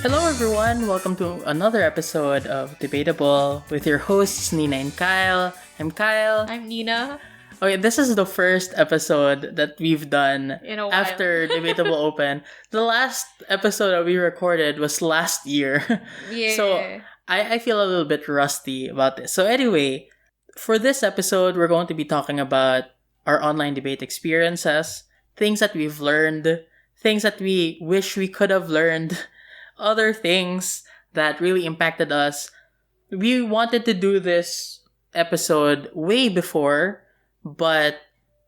Hello, everyone. Welcome to another episode of Debatable with your hosts, Nina and Kyle. I'm Kyle. I'm Nina. Okay, this is the first episode that we've done In a while. after Debatable Open. The last episode that we recorded was last year. Yeah. So I feel a little bit rusty about this. So anyway, for this episode, we're going to be talking about our online debate experiences, things that we've learned, things that we wish we could have learned, other things that really impacted us. We wanted to do this episode way before, but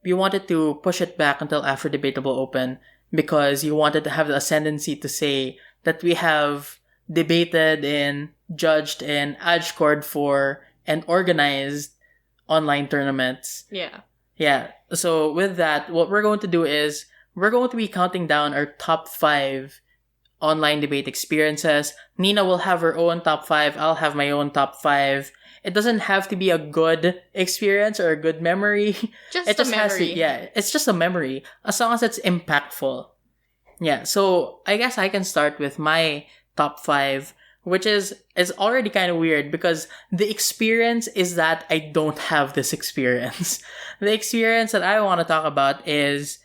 we wanted to push it back until after Debatable Open because you wanted to have the ascendancy to say that we have debated and judged and adjcored for and organized online tournaments. Yeah. Yeah. So with that, what we're going to do is we're going to be counting down our top 5 online debate experiences. Nina will have her own top 5. I'll have my own top 5. It doesn't have to be a good experience or a good memory. Just it a just memory. has to, yeah, it's just a memory as long as it's impactful. Yeah, so I guess I can start with my top 5, which is already kind of weird because the experience is that I don't have this experience. The experience that I want to talk about is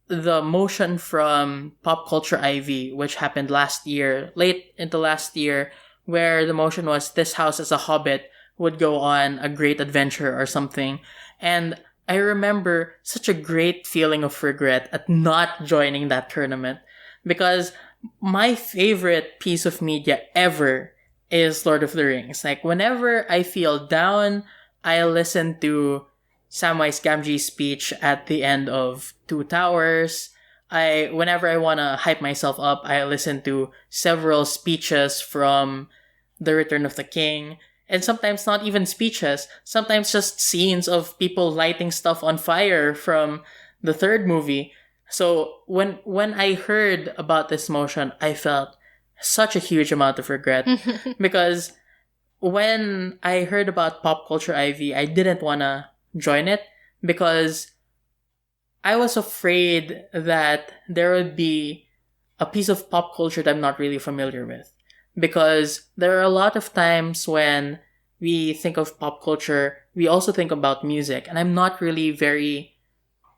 the motion from Pop Culture IV, which happened last year, late into last year, where the motion was this house as a hobbit would go on a great adventure or something. And I remember such a great feeling of regret at not joining that tournament because my favorite piece of media ever is Lord of the Rings. Like, whenever I feel down, I listen to Samwise Gamgee's speech at the end of Two Towers. Whenever I want to hype myself up, I listen to several speeches from The Return of the King. And sometimes not even speeches. Sometimes just scenes of people lighting stuff on fire from the third movie. So when I heard about this motion, I felt such a huge amount of regret. Because when I heard about Pop Culture IV, I didn't want to join it because I was afraid that there would be a piece of pop culture that I'm not really familiar with. Because there are a lot of times when we think of pop culture, we also think about music. And I'm not really very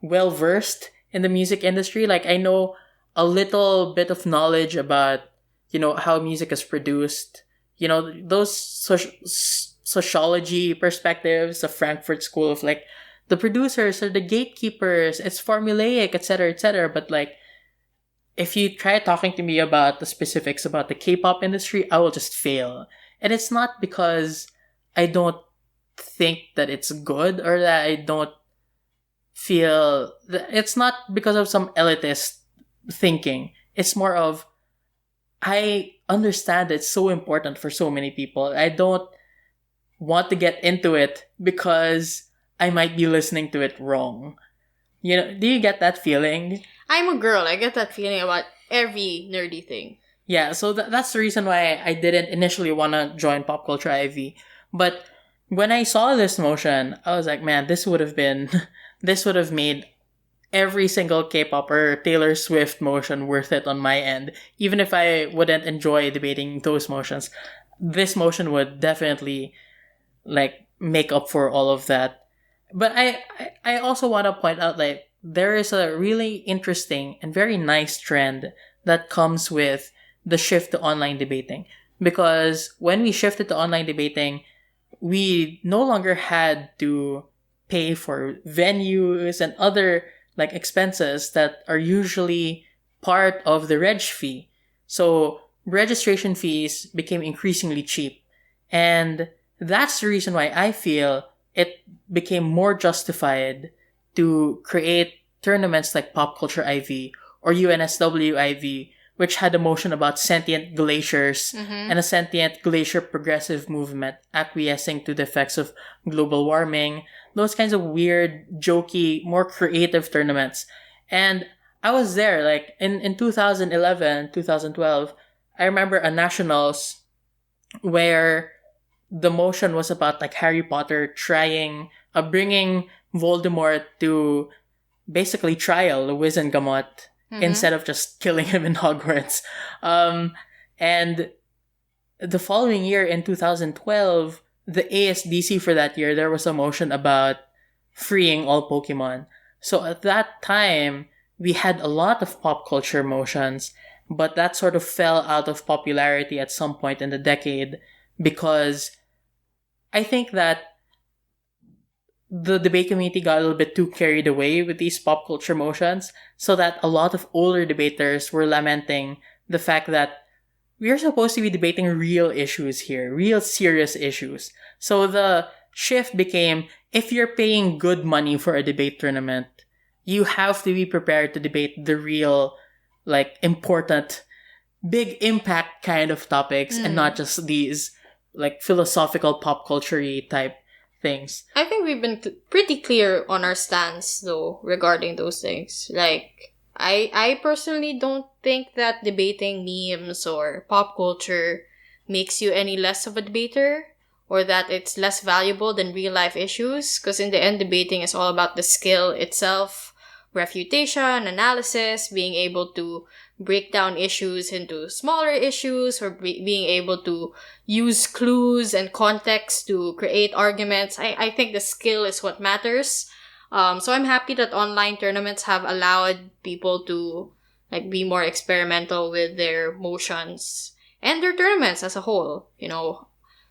well versed in the music industry. Like, I know a little bit of knowledge about, how music is produced. Those sociology perspectives, the Frankfurt School of like the producers or the gatekeepers, it's formulaic, etc., etc. But like, if you try talking to me about the specifics about the K-pop industry, I will just fail. And it's not because I don't think that it's good or that I don't feel it's not because of some elitist thinking. It's more of I understand it's so important for so many people. I don't want to get into it because I might be listening to it wrong. Do you get that feeling? I'm a girl. I get that feeling about every nerdy thing. Yeah, so that's the reason why I didn't initially want to join Pop Culture IV. But when I saw this motion, I was like, man, this would have made every single K-pop or Taylor Swift motion worth it on my end. Even if I wouldn't enjoy debating those motions, this motion would definitely like make up for all of that. But I also want to point out like there is a really interesting and very nice trend that comes with the shift to online debating. Because when we shifted to online debating, we no longer had to pay for venues and other like expenses that are usually part of the reg fee. So registration fees became increasingly cheap. And that's the reason why I feel it became more justified to create tournaments like Pop Culture IV or UNSW IV, which had a motion about sentient glaciers and a sentient glacier progressive movement acquiescing to the effects of global warming, those kinds of weird, jokey, more creative tournaments. And I was there, like, in 2011, 2012, I remember a nationals where the motion was about, like, Harry Potter bringing Voldemort to basically trial Wizengamot instead of just killing him in Hogwarts. And the following year in 2012, the ASDC for that year, there was a motion about freeing all Pokemon. So at that time, we had a lot of pop culture motions, but that sort of fell out of popularity at some point in the decade because I think that the debate community got a little bit too carried away with these pop culture motions, so that a lot of older debaters were lamenting the fact that we are supposed to be debating real issues here, real serious issues. So the shift became, if you're paying good money for a debate tournament, you have to be prepared to debate the real, like, important, big impact kind of topics and not just these, like, philosophical pop culture-y type things. I think we've been pretty clear on our stance, though, regarding those things. Like, I personally don't think that debating memes or pop culture makes you any less of a debater or that it's less valuable than real life issues, because in the end, debating is all about the skill itself, refutation, analysis, being able to break down issues into smaller issues, or being able to use clues and context to create arguments. I think the skill is what matters. So I'm happy that online tournaments have allowed people to like be more experimental with their motions and their tournaments as a whole, you know.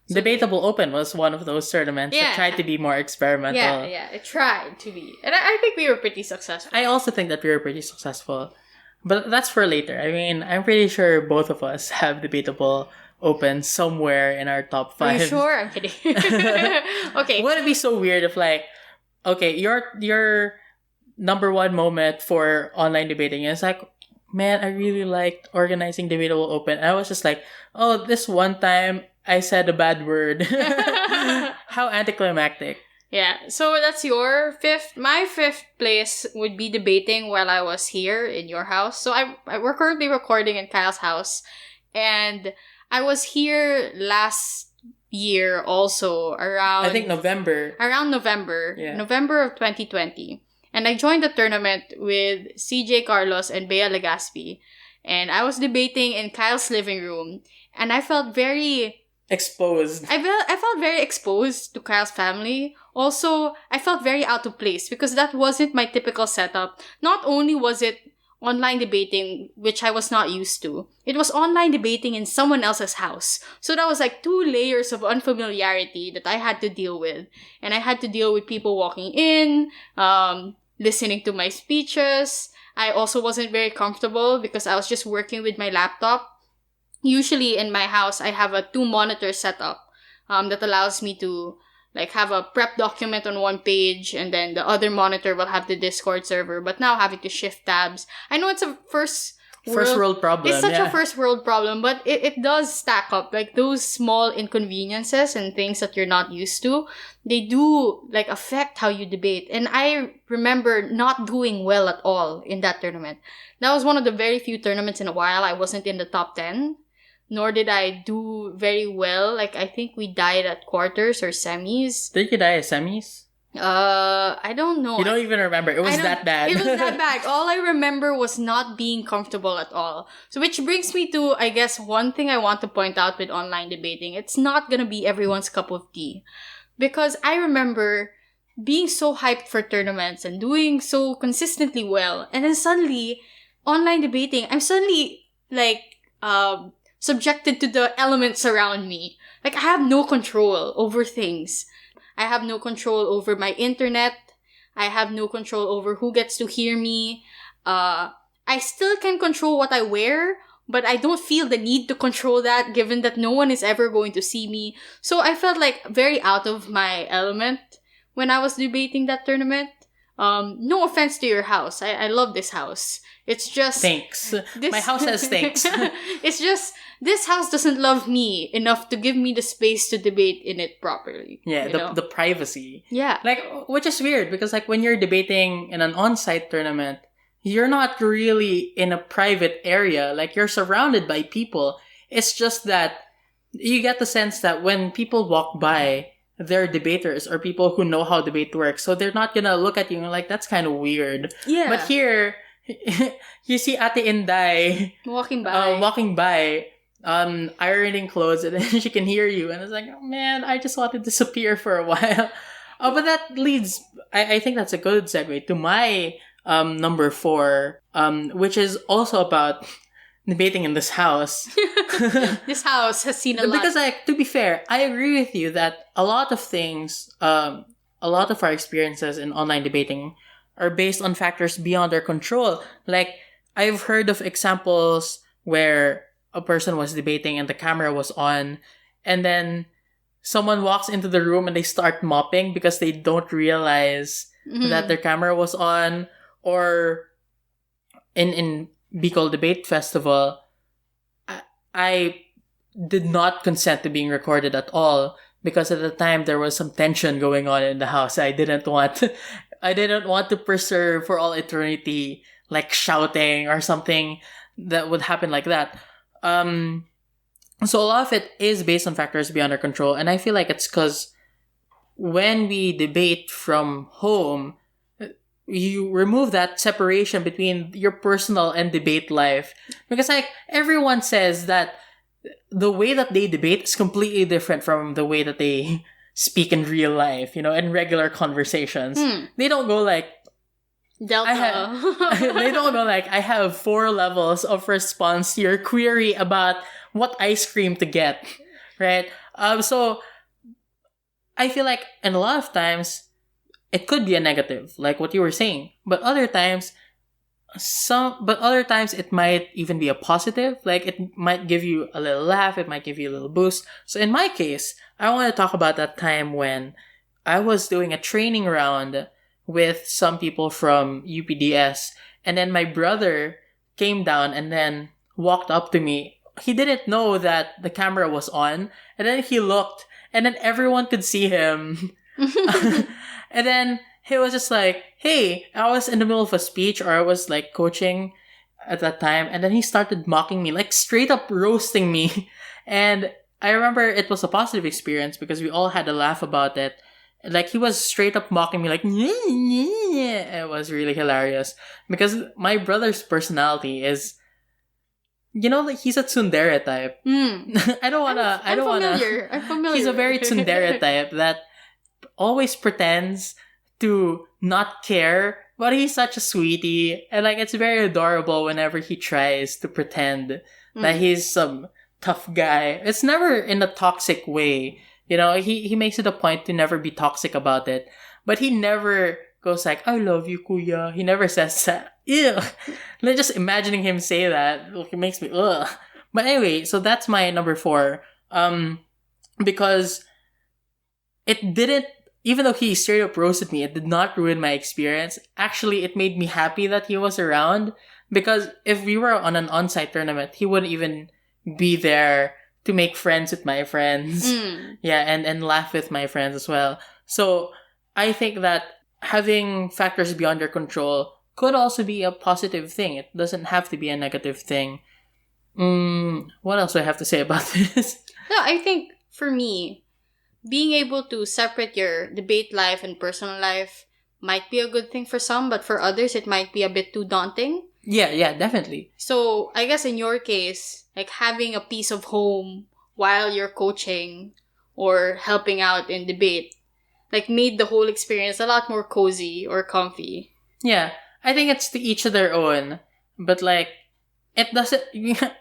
So Debatable Open was one of those tournaments that tried to be more experimental. Yeah, it tried to be. And I think we were pretty successful. I also think that we were pretty successful. But that's for later. I mean, I'm pretty sure both of us have Debatable Open somewhere in our top 5. Are you sure? I'm kidding. Okay. Would it be so weird if, like, okay, your number one moment for online debating is like, man, I really liked organizing Debatable Open. And I was just like, oh, this one time I said a bad word. How anticlimactic. Yeah, so that's your 5th. My 5th place would be debating while I was here in your house. So we're currently recording in Kyle's house. And I was here last year also around... I think November. Around November. Yeah. November of 2020. And I joined the tournament with CJ Carlos and Bea Legaspi. And I was debating in Kyle's living room. And I felt very... exposed. I felt very exposed to Kyle's family. Also, I felt very out of place because that wasn't my typical setup. Not only was it online debating, which I was not used to, it was online debating in someone else's house. So that was like 2 layers of unfamiliarity that I had to deal with. And I had to deal with people walking in, listening to my speeches. I also wasn't very comfortable because I was just working with my laptop. Usually in my house, I have a 2-monitor setup that allows me to like have a prep document on one page and then the other monitor will have the Discord server. But now having to shift tabs. I know it's a first world problem. It's such a first world problem, but it does stack up. Like those small inconveniences and things that you're not used to, they do like affect how you debate. And I remember not doing well at all in that tournament. That was one of the very few tournaments in a while I wasn't in the top 10. Nor did I do very well. Like, I think we died at quarters or semis. Did you die at semis? I don't know. You don't even remember. It was that bad. It was that bad. All I remember was not being comfortable at all. So, which brings me to, I guess, one thing I want to point out with online debating. It's not gonna be everyone's cup of tea. Because I remember being so hyped for tournaments and doing so consistently well. And then suddenly, online debating, I'm suddenly, like, subjected to the elements around me. Like, I have no control over things. I have no control over my internet. I have no control over who gets to hear me. I still can control what I wear, but I don't feel the need to control that given that no one is ever going to see me. So I felt like very out of my element when I was debating that tournament. No offense to your house. I love this house. It's just... Thanks. My house has thanks. It's just, this house doesn't love me enough to give me the space to debate in it properly. Yeah, the privacy. Yeah. Like, which is weird because, like, when you're debating in an on-site tournament, you're not really in a private area. Like, you're surrounded by people. It's just that you get the sense that when people walk by, they're debaters or people who know how debate works. So they're not gonna look at you and like, that's kind of weird. Yeah. But here, you see Ate Inday walking by. ironing clothes, and then she can hear you, and it's like, oh man, I just want to disappear for a while. But that leads, I think that's a good segue to my number 4, which is also about debating in this house. This house has seen a lot. Because, like, to be fair, I agree with you that a lot of things, a lot of our experiences in online debating are based on factors beyond our control. Like, I've heard of examples where a person was debating and the camera was on, and then someone walks into the room and they start mopping because they don't realize that their camera was on. Or in Bicol Debate Festival, I did not consent to being recorded at all because at the time there was some tension going on in the house. I didn't want to preserve for all eternity, like shouting or something that would happen like that. So a lot of it is based on factors beyond our control, and I feel like it's because when we debate from home, you remove that separation between your personal and debate life. Because, like, everyone says that the way that they debate is completely different from the way that they speak in real life, in regular conversations. They don't go like, Delta. they don't go like, I have 4 levels of response to your query about what ice cream to get, right? So I feel like, and a lot of times, it could be a negative, like what you were saying. But other times, it might even be a positive. Like, it might give you a little laugh. It might give you a little boost. So in my case, I want to talk about that time when I was doing a training round with some people from UPDS. And then my brother came down and then walked up to me. He didn't know that the camera was on. And then he looked, and then everyone could see him. And then he was just like, hey, I was in the middle of a speech, or I was like coaching at that time. And then he started mocking me, like straight up roasting me. And I remember it was a positive experience because we all had a laugh about it. Like, he was straight up mocking me, like, nyeh, nyeh. It was really hilarious because my brother's personality is, like, he's a tsundere type. I'm familiar. He's a very tsundere type that always pretends to not care, but he's such a sweetie, and like, it's very adorable whenever he tries to pretend that he's some tough guy. It's never in a toxic way, he makes it a point to never be toxic about it, but he never goes like, I love you, kuya. He never says that. Ew. Like, just imagining him say that, it makes me ugh. But anyway, so that's my number 4, because it didn't, even though he straight up roasted me, it did not ruin my experience. Actually, it made me happy that he was around, because if we were on an on-site tournament, he wouldn't even be there to make friends with my friends. Yeah, and laugh with my friends as well. So I think that having factors beyond your control could also be a positive thing. It doesn't have to be a negative thing. What else do I have to say about this? No, I think for me, being able to separate your debate life and personal life might be a good thing for some, but for others, it might be a bit too daunting. Yeah, definitely. So I guess in your case, like having a piece of home while you're coaching or helping out in debate, like made the whole experience a lot more cozy or comfy. Yeah, I think it's to each of their own, but like, it doesn't,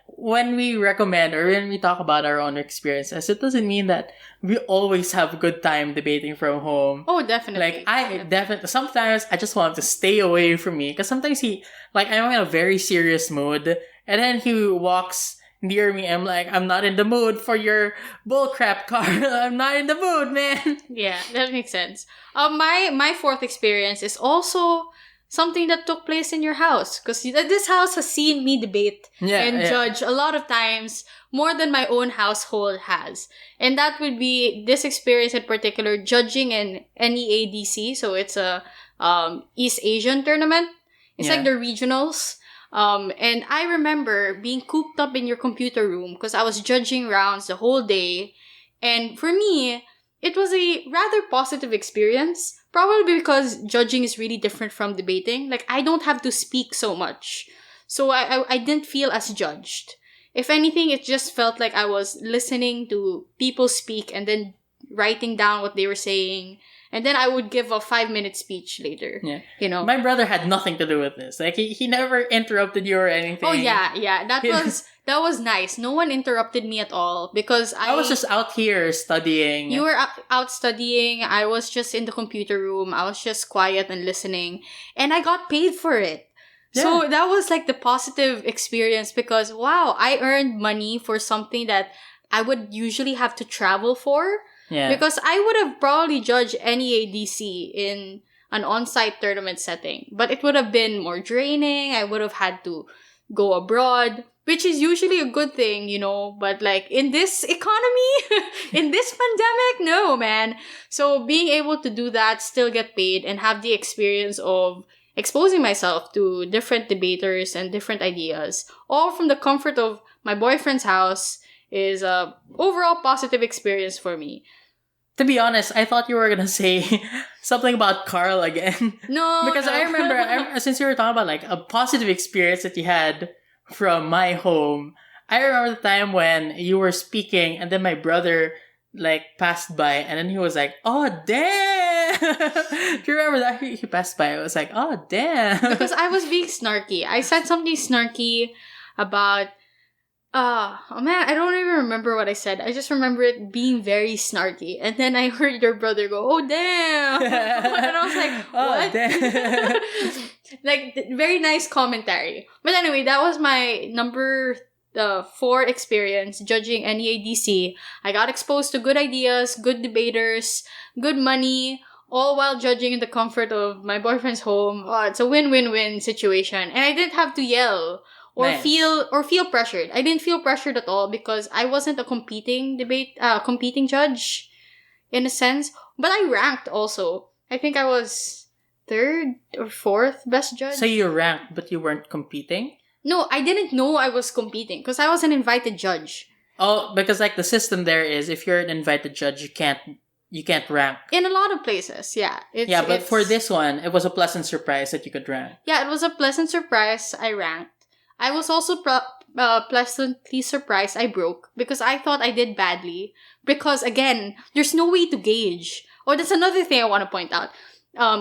when we recommend or when we talk about our own experiences, it doesn't mean that we always have a good time debating from home. Oh, definitely. Like, definitely, sometimes I just want to stay away from me, because sometimes I'm in a very serious mood, and then he walks near me, I'm like, I'm not in the mood for your bullcrap car. I'm not in the mood, man. Yeah, that makes sense. My 4th experience is also something that took place in your house, because this house has seen me debate and judge a lot of times, more than my own household has. And that would be this experience in particular, judging in NEADC. So it's a East Asian tournament. It's like the regionals. And I remember being cooped up in your computer room because I was judging rounds the whole day. And for me, it was a rather positive experience. Probably because judging is really different from debating. Like, I don't have to speak so much. So I didn't feel as judged. If anything, it just felt like I was listening to people speak and then writing down what they were saying. And then I would give a 5-minute speech later. Yeah. You know? My brother had nothing to do with this. Like, he never interrupted you or anything. Oh, yeah. That was nice. No one interrupted me at all because I was just out here studying. You were out studying. I was just in the computer room. I was just quiet and listening. And I got paid for it. Yeah. So that was like the positive experience because, wow, I earned money for something that I would usually have to travel for. Yeah. Because I would have probably judged any ADC in an on-site tournament setting. But it would have been more draining. I would have had to go abroad, which is usually a good thing, you know. But like in this economy, in this pandemic, no, man. So being able to do that, still get paid, and have the experience of exposing myself to different debaters and different ideas, all from the comfort of my boyfriend's house, is a overall positive experience for me. To be honest, I thought you were gonna say something about Carl again. No, because no. I remember, since you were talking about like a positive experience that you had from my home, I remember the time when you were speaking and then my brother like passed by and then he was like, "Oh damn!" Do you remember that he passed by? I was like, "Oh damn!" Because I was being snarky. I said something snarky about. Oh man, I don't even remember what I said. I just remember it being very snarky. And then I heard your brother go, "Oh, damn." And I was like, what? Oh, damn. Like, very nice commentary. But anyway, that was my number 4 experience judging NEADC. I got exposed to good ideas, good debaters, good money, all while judging in the comfort of my boyfriend's home. Oh, it's a win-win-win situation. And I didn't have to yell. Or nice. feel pressured. I didn't feel pressured at all because I wasn't a competing judge in a sense. But I ranked also. I think I was 3rd or 4th best judge. So you ranked, but you weren't competing? No, I didn't know I was competing because I was an invited judge. Oh, because like the system there is, if you're an invited judge, you can't rank. In a lot of places, yeah. But for this one, it was a pleasant surprise that you could rank. Yeah, it was a pleasant surprise. I ranked. I was also pleasantly surprised I broke because I thought I did badly. Because again, there's no way to gauge. Oh, that's another thing I want to point out.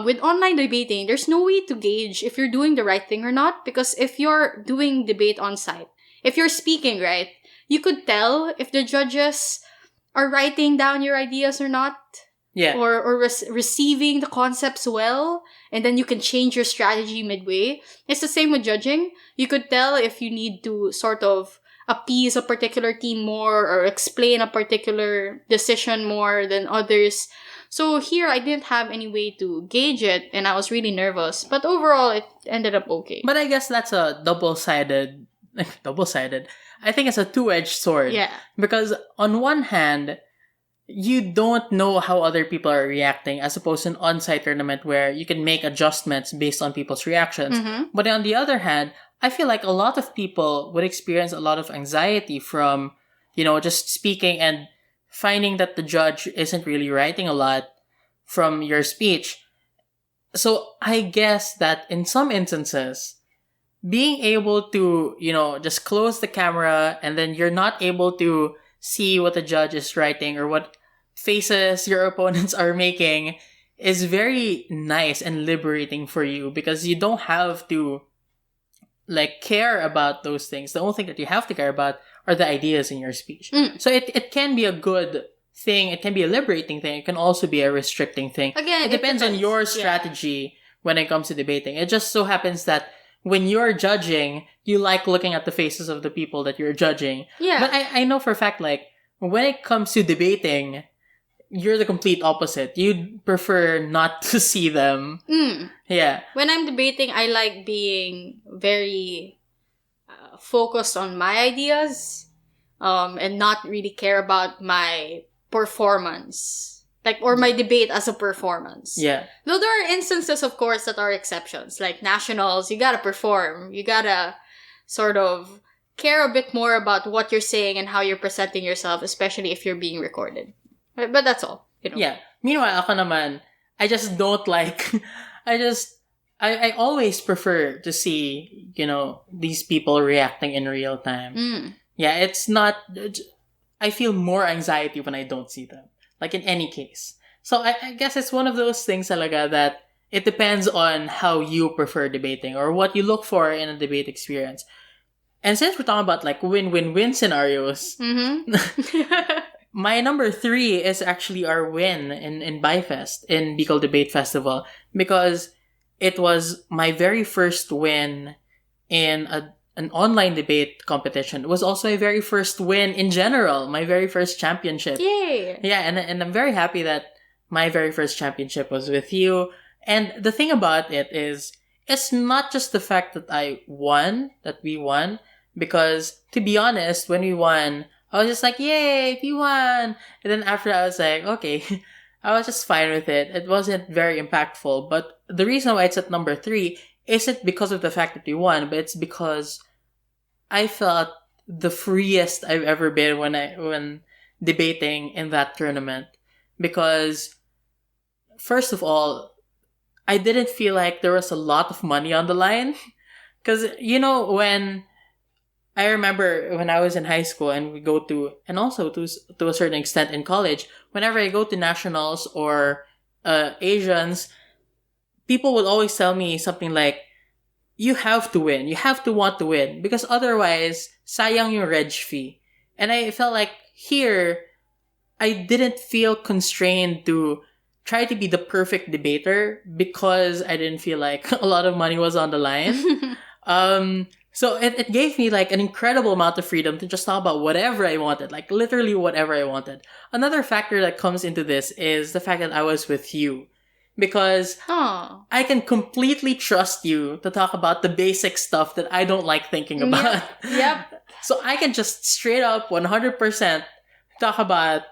With online debating, there's no way to gauge if you're doing the right thing or not. Because if you're doing debate on site, if you're speaking right, you could tell if the judges are writing down your ideas or not. Yeah. Or receiving the concepts well, and then you can change your strategy midway. It's the same with judging. You could tell if you need to sort of appease a particular team more or explain a particular decision more than others. So here, I didn't have any way to gauge it, and I was really nervous. But overall, it ended up okay. But I guess that's a double-sided. I think it's a two-edged sword. Yeah. Because on one hand, you don't know how other people are reacting as opposed to an on-site tournament where you can make adjustments based on people's reactions. Mm-hmm. But on the other hand, I feel like a lot of people would experience a lot of anxiety from, just speaking and finding that the judge isn't really writing a lot from your speech. So I guess that in some instances, being able to, just close the camera and then you're not able to see what the judge is writing or what faces your opponents are making is very nice and liberating for you because you don't have to care about those things. The only thing that you have to care about are the ideas in your speech. So it can be a good thing. It can be a liberating thing. It can also be a restricting thing. Again, it depends on your strategy when it comes to debating. It just so happens that when you're judging, you like looking at the faces of the people that you're judging. Yeah. But I know for a fact, when it comes to debating, you're the complete opposite. You'd prefer not to see them. Yeah. When I'm debating, I like being very focused on my ideas and not really care about my performance. Or my debate as a performance. Yeah. Though there are instances, of course, that are exceptions. Like nationals, you gotta perform. You gotta sort of care a bit more about what you're saying and how you're presenting yourself, especially if you're being recorded. But that's all. Yeah. Meanwhile, ako naman, I just don't like... I always prefer to see, these people reacting in real time. Yeah, it's not. I feel more anxiety when I don't see them. Like in any case. So I guess it's one of those things talaga that it depends on how you prefer debating or what you look for in a debate experience. And since we're talking about like win-win-win scenarios, Mm-hmm. my number 3 is actually our win in BIFest, in Bicol Debate Festival, because it was my very first win in an online debate competition. It was also my very first win in general, my very first championship. Yay! Yeah, and I'm very happy that my very first championship was with you. And the thing about it is, it's not just the fact that we won, because to be honest, when we won, I was just like, yay, we won! And then after that, I was like, okay, I was just fine with it. It wasn't very impactful. But the reason why it's at number 3 isn't because of the fact that we won, but it's because I felt the freest I've ever been when debating in that tournament. Because, first of all, I didn't feel like there was a lot of money on the line. Because, when I remember when I was in high school and we go to, and also to a certain extent in college, whenever I go to nationals or Asians, people would always tell me something like, you have to win. You have to want to win. Because otherwise, sayang yung reg fee. And I felt like here, I didn't feel constrained to try to be the perfect debater because I didn't feel like a lot of money was on the line. So it gave me like an incredible amount of freedom to just talk about whatever I wanted, like literally whatever I wanted. Another factor that comes into this is the fact that I was with you. Because Huh. I can completely trust you to talk about the basic stuff that I don't like thinking about. Yep. So I can just straight up 100% talk about,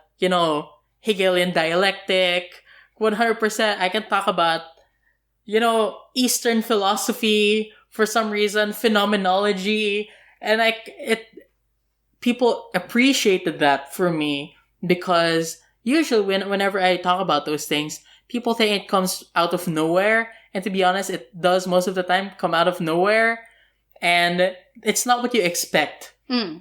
Hegelian dialectic. 100% I can talk about, Eastern philosophy for some reason, phenomenology. And people appreciated that for me because usually whenever I talk about those things, people think it comes out of nowhere. And to be honest, it does most of the time come out of nowhere. And it's not what you expect. Mm.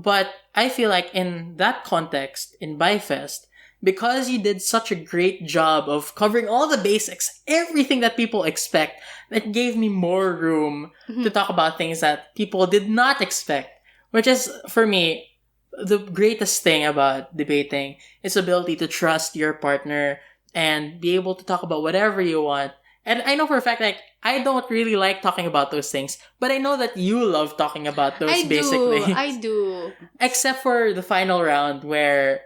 But I feel like in that context, in BIFest, because you did such a great job of covering all the basics, everything that people expect, that gave me more room to talk about things that people did not expect. Which is, for me, the greatest thing about debating is the ability to trust your partner and be able to talk about whatever you want. And I know for a fact, like, I don't really like talking about those things, but I know that you love talking about those basic things. I do. Except for the final round where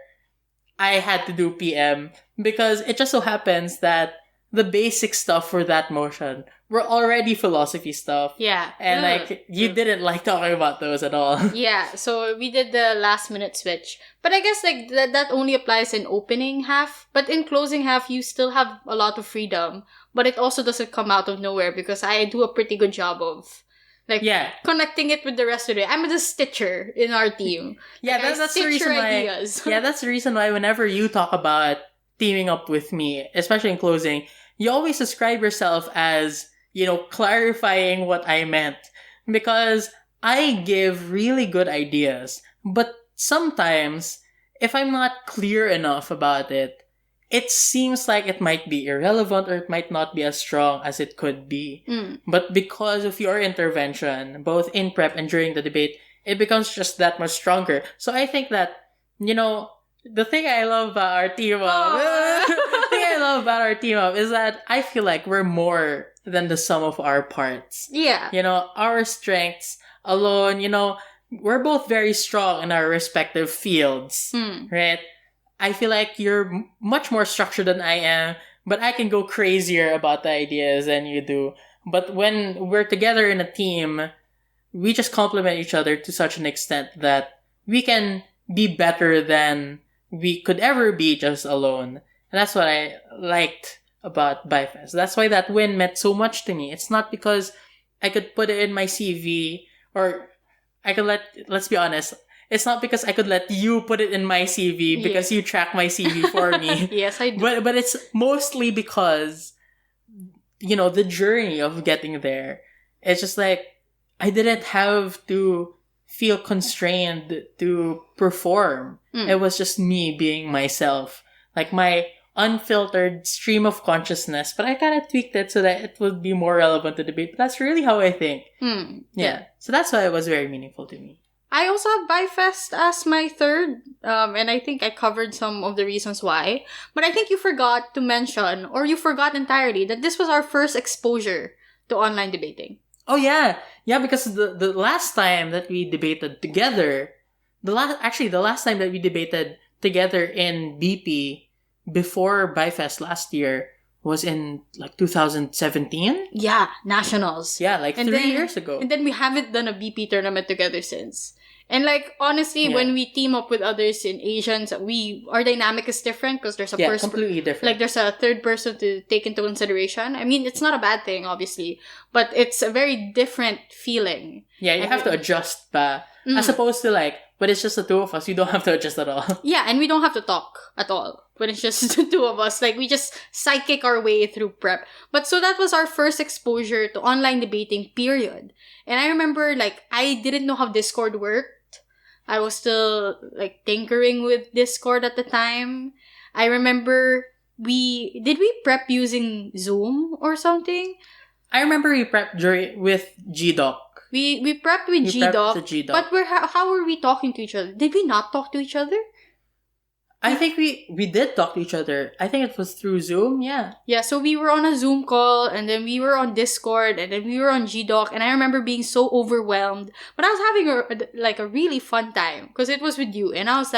I had to do PM because it just so happens that the basic stuff for that motion were already philosophy stuff. Yeah. And you didn't like talking about those at all. Yeah, so we did the last minute switch. But I guess like that only applies in opening half. But in closing half, you still have a lot of freedom. But it also doesn't come out of nowhere because I do a pretty good job of connecting it with the rest of it. I'm the stitcher in our team. Yeah, that's the reason ideas. why. Yeah, that's the reason why whenever you talk about teaming up with me, especially in closing, you always describe yourself as, clarifying what I meant. Because I give really good ideas, but sometimes, if I'm not clear enough about it, it seems like it might be irrelevant or it might not be as strong as it could be. Mm. But because of your intervention, both in prep and during the debate, it becomes just that much stronger. So I think that, the thing I love about our team up, is that I feel like we're more than the sum of our parts. Yeah. Our strengths alone, we're both very strong in our respective fields, right? I feel like you're much more structured than I am, but I can go crazier about the ideas than you do. But when we're together in a team, we just complement each other to such an extent that we can be better than we could ever be just alone. And that's what I liked about BIFest. That's why that win meant so much to me. It's not because I could put it in my CV or I could let's be honest, it's not because I could let you put it in my CV because you track my CV for me. Yes, I do. But it's mostly because, the journey of getting there. It's just like, I didn't have to feel constrained to perform. It was just me being myself. Like my unfiltered stream of consciousness, but I kind of tweaked it so that it would be more relevant to debate. But that's really how I think. Yeah. So that's why it was very meaningful to me. I also have BiFest as my third, and I think I covered some of the reasons why. But I think you forgot to mention, or you forgot entirely, that this was our first exposure to online debating. Oh yeah, yeah. Because the last time that we debated together, the last time that we debated together in BP before BiFest last year was in like 2017. Yeah, nationals. Yeah, like And 3 then- years ago. And then we haven't done a BP tournament together since. And like, honestly, when we team up with others in Asians, our dynamic is different because there's a person, completely different. like there's a third person to take into consideration. I mean, it's not a bad thing, obviously, but it's a very different feeling. Yeah, you have to adjust ba. As opposed to like, when it's just the two of us, you don't have to adjust at all. Yeah, and we don't have to talk at all when it's just the two of us. Like, we just psychic our way through prep. But so that was our first exposure to online debating, period. And I remember, like, I didn't know how Discord worked. I was still, like, tinkering with Discord at the time. I remember did we prep using Zoom or something? I remember we prepped with GDoc. We prepped with We prepped GDoc, the GDoc. but how were we talking to each other? Did we not talk to each other? I think we did talk to each other. I think it was through Zoom, yeah. Yeah, so we were on a Zoom call, and then we were on Discord, and then we were on GDoc, and I remember being so overwhelmed. But I was having a really fun time, because it was with you, and I was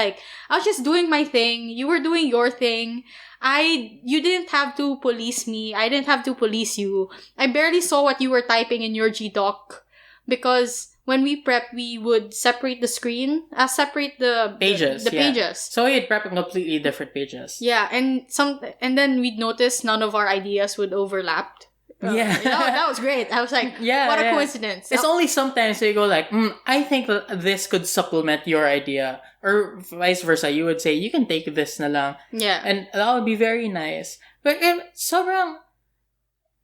just doing my thing, you were doing your thing. You didn't have to police me, I didn't have to police you. I barely saw what you were typing in your GDoc, because when we prep, we would separate the screen, separate the pages. Pages. So we had prepped completely different pages. Yeah, and then we'd notice none of our ideas would overlap. Yeah. That was great. I was like, what a coincidence. It's only sometimes you go like, I think that this could supplement your idea. Or vice versa. You would say, you can take this na lang. Yeah. And that would be very nice. But sobrang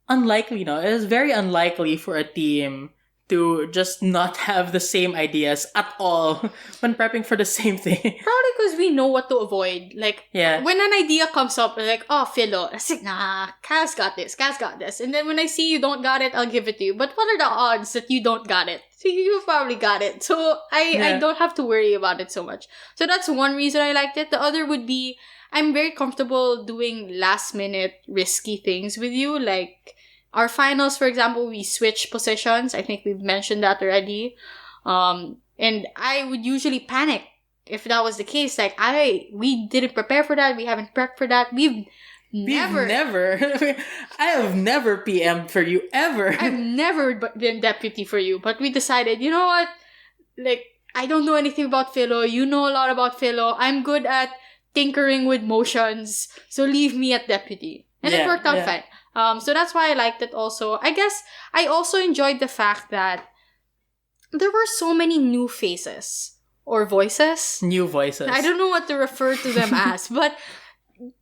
unlikely, no? It is very unlikely for a team to just not have the same ideas at all when prepping for the same thing. Probably because we know what to avoid. Like, when an idea comes up, we're like, oh, Philo. I say, nah, Kaz got this. And then when I see you don't got it, I'll give it to you. But what are the odds that you don't got it? So you probably got it. So I don't have to worry about it so much. So that's one reason I liked it. The other would be, I'm very comfortable doing last minute risky things with you. Like, our finals, for example, we switch positions. I think we've mentioned that already. And I would usually panic if that was the case. Like, we didn't prepare for that. We haven't prepped for that. We've never. I have never PM'd for you, ever. I've never been deputy for you. But we decided, you know what? Like, I don't know anything about Philo. You know a lot about Philo. I'm good at tinkering with motions. So leave me at deputy. And it worked out fine. So that's why I liked it also. I guess I also enjoyed the fact that there were so many new faces or voices. New voices. I don't know what to refer to them as, but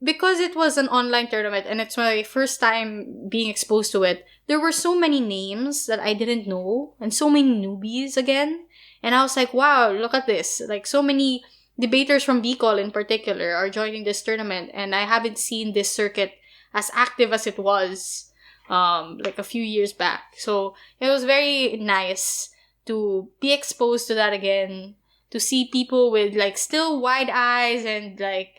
because it was an online tournament and it's my first time being exposed to it, there were so many names that I didn't know and so many newbies again. And I was like, wow, look at this. Like, so many debaters from BCall in particular are joining this tournament, and I haven't seen this circuit as active as it was like a few years back. So it was very nice to be exposed to that again, to see people with like still wide eyes and like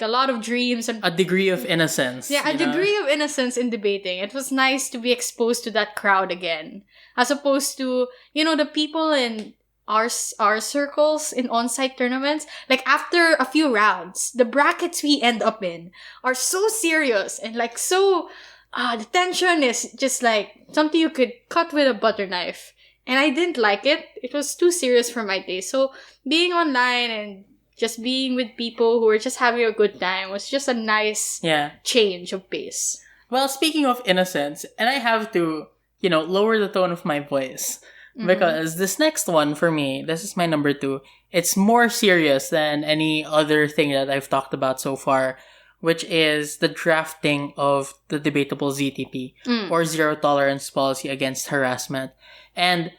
a lot of dreams and a degree of innocence. Yeah, a degree of innocence in debating. It was nice to be exposed to that crowd again, as opposed to, the people in our circles in on-site tournaments. Like, after a few rounds, the brackets we end up in are so serious and like so the tension is just like something you could cut with a butter knife, and I didn't like it. It was too serious for my taste. So being online and just being with people who were just having a good time was just a nice change of pace. Well, speaking of innocence, and I have to lower the tone of my voice. Because this next one for me, this is my number 2. It's more serious than any other thing that I've talked about so far, which is the drafting of the debatable ZTP or zero tolerance policy against harassment. And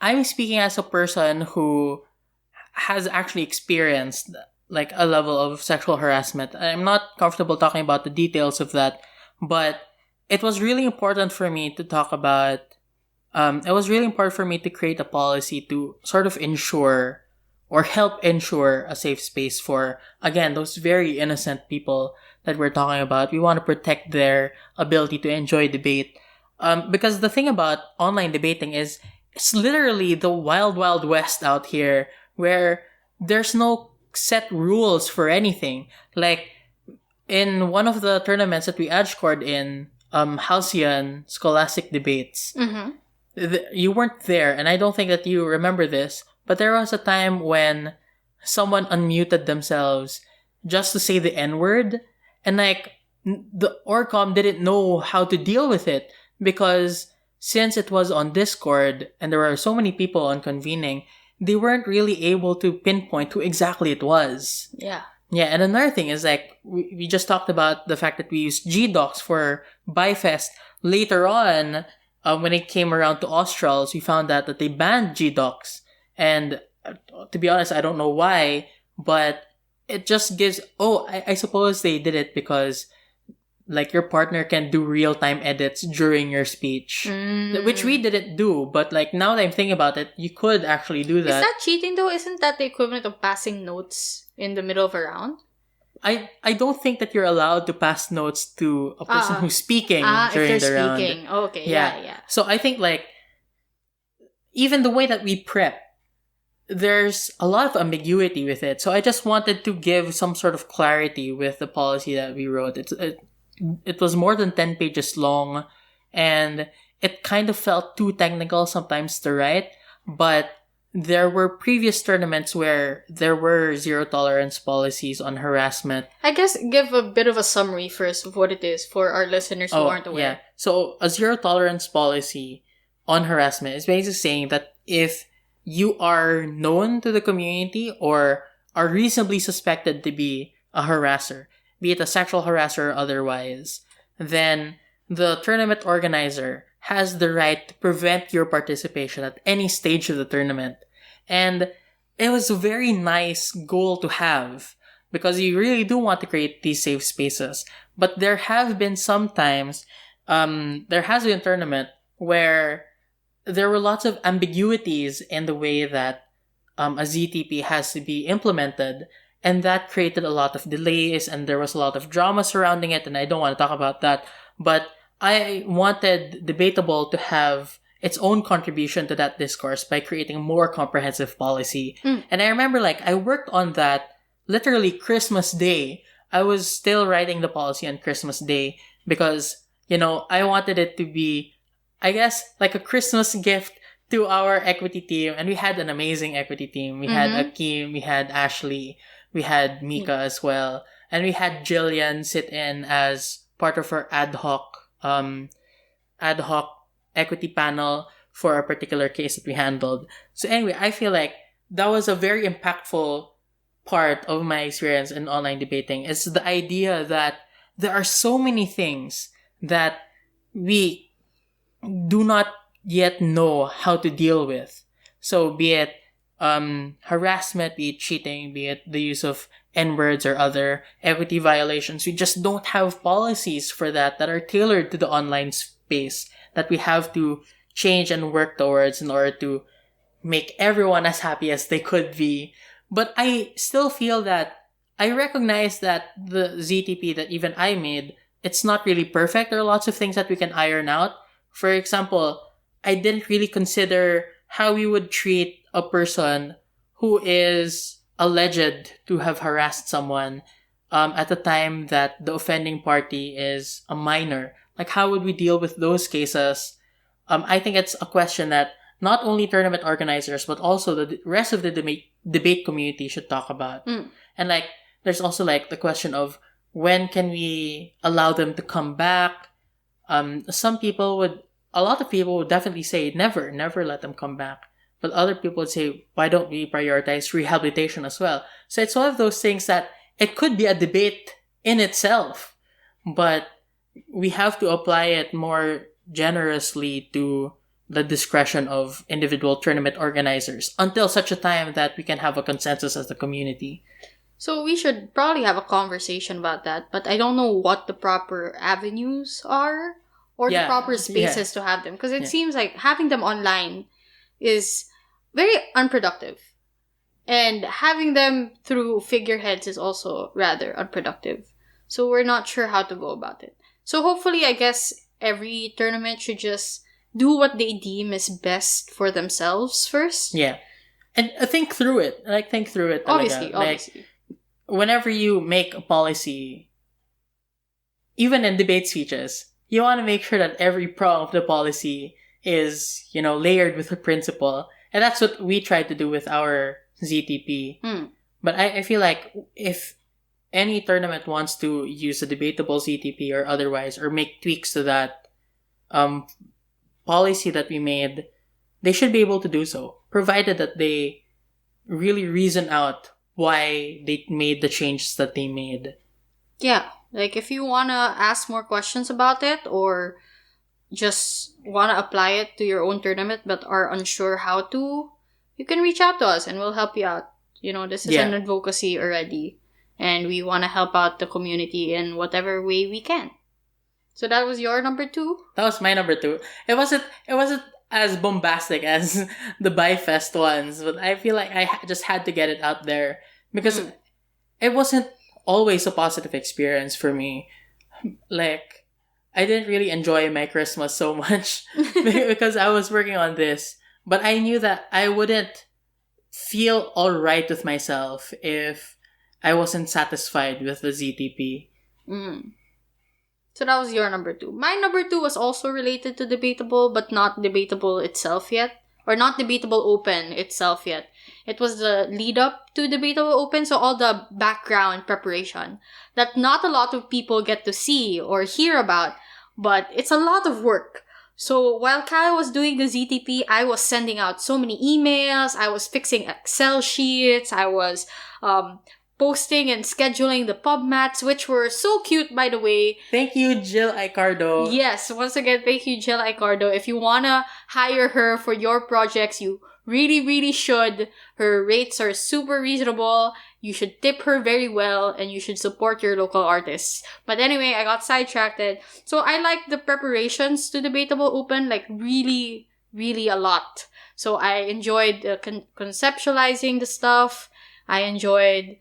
I'm speaking as a person who has actually experienced like a level of sexual harassment. I'm not comfortable talking about the details of that, but it was really important for me to talk about. It was really important for me to create a policy to sort of ensure or help ensure a safe space for, again, those very innocent people that we're talking about. We want to protect their ability to enjoy debate. Because the thing about online debating is it's literally the wild, wild west out here where there's no set rules for anything. Like, in one of the tournaments that we adjcored in, Halcyon Scholastic Debates, Mm-hmm. you weren't there, and I don't think that you remember this, but there was a time when someone unmuted themselves just to say the N word, and like the Orcom didn't know how to deal with it because since it was on Discord and there were so many people on convening, they weren't really able to pinpoint who exactly it was. Yeah. Yeah, and another thing is like we just talked about the fact that we used GDocs for Bifest. Later on, when it came around to Australs, we found out that they banned GDocs. And to be honest, I don't know why, but it just gives. Oh, I suppose they did it because like your partner can do real time edits during your speech, which we didn't do. But like now that I'm thinking about it, you could actually do Is that. that cheating though? Isn't that the equivalent of passing notes in the middle of a round? I don't think that you're allowed to pass notes to a person who's speaking If during they're the round. speaking. Oh, okay. Yeah. So I think like even the way that we prep, there's a lot of ambiguity with it. So I just wanted to give some sort of clarity with the policy that we wrote. It was more than 10 pages long, and it kind of felt too technical sometimes to write, but there were previous tournaments where there were zero tolerance policies on harassment. I guess give a bit of a summary first of what it is for our listeners who aren't aware. Yeah. So a zero tolerance policy on harassment is basically saying that if you are known to the community or are reasonably suspected to be a harasser, be it a sexual harasser or otherwise, then the tournament organizer has the right to prevent your participation at any stage of the tournament. And it was a very nice goal to have because you really do want to create these safe spaces. But there have been sometimes, there has been a tournament where there were lots of ambiguities in the way that a ZTP has to be implemented. And that created a lot of delays and there was a lot of drama surrounding it. And I don't want to talk about that. But I wanted Debatable to have its own contribution to that discourse by creating a more comprehensive policy. And I remember like I worked on that literally Christmas Day. I was still writing the policy on Christmas Day because, I wanted it to be, I guess, like a Christmas gift to our equity team. And we had an amazing equity team. We had Akeem, we had Ashley, we had Mika as well. And we had Jillian sit in as part of our ad hoc equity panel for a particular case that we handled. So anyway, I feel like that was a very impactful part of my experience in online debating. It's the idea that there are so many things that we do not yet know how to deal with. So be it harassment, be it cheating, be it the use of N-words or other equity violations. We just don't have policies for that are tailored to the online space that we have to change and work towards in order to make everyone as happy as they could be. But I still feel that I recognize that the ZTP that even I made, it's not really perfect. There are lots of things that we can iron out. For example, I didn't really consider how we would treat a person who is alleged to have harassed someone at the time that the offending party is a minor. Like, how would we deal with those cases? I think it's a question that not only tournament organizers, but also the rest of the debate community should talk about. And like, there's also like the question of when can we allow them to come back? A lot of people would definitely say never let them come back. But other people would say, why don't we prioritize rehabilitation as well? So it's one of those things that it could be a debate in itself, but we have to apply it more generously to the discretion of individual tournament organizers until such a time that we can have a consensus as a community. So we should probably have a conversation about that, but I don't know what the proper avenues are or the proper spaces to have them, because it seems like having them online is very unproductive. And having them through figureheads is also rather unproductive. So we're not sure how to go about it. So hopefully, I guess every tournament should just do what they deem is best for themselves first. Yeah. And think through it. Think through it. Obviously. Whenever you make a policy, even in debate speeches, you want to make sure that every prong of the policy is, layered with a principle. And that's what we tried to do with our ZTP. But I feel like if any tournament wants to use a debatable ZTP or otherwise, or make tweaks to that policy that we made, they should be able to do so, provided that they really reason out why they made the changes that they made. Yeah, if you want to ask more questions about it, or just want to apply it to your own tournament but are unsure how to, you can reach out to us and we'll help you out. This is an advocacy already, and we want to help out the community in whatever way we can. So that was your number 2? That was my number 2. It wasn't as bombastic as the BiFest ones, but I feel like I just had to get it out there because it wasn't always a positive experience for me. I didn't really enjoy my Christmas so much because I was working on this, but I knew that I wouldn't feel all right with myself if I wasn't satisfied with the ZTP. So that was your number 2. My number 2 was also related to debatable, but not debatable itself yet. Or not debatable open itself yet. It was the lead up to debatable open, so all the background preparation that not a lot of people get to see or hear about, but it's a lot of work. So while Kyle was doing the ZTP, I was sending out so many emails, I was fixing Excel sheets, I was posting and scheduling the pub mats, which were so cute, by the way. Thank you, Jill Icardo. Yes, once again, thank you, Jill Icardo. If you want to hire her for your projects, you really, really should. Her rates are super reasonable. You should tip her very well, and you should support your local artists. But anyway, I got sidetracked. So I like the preparations to Debatable Open, really, really a lot. So I enjoyed conceptualizing the stuff. I enjoyed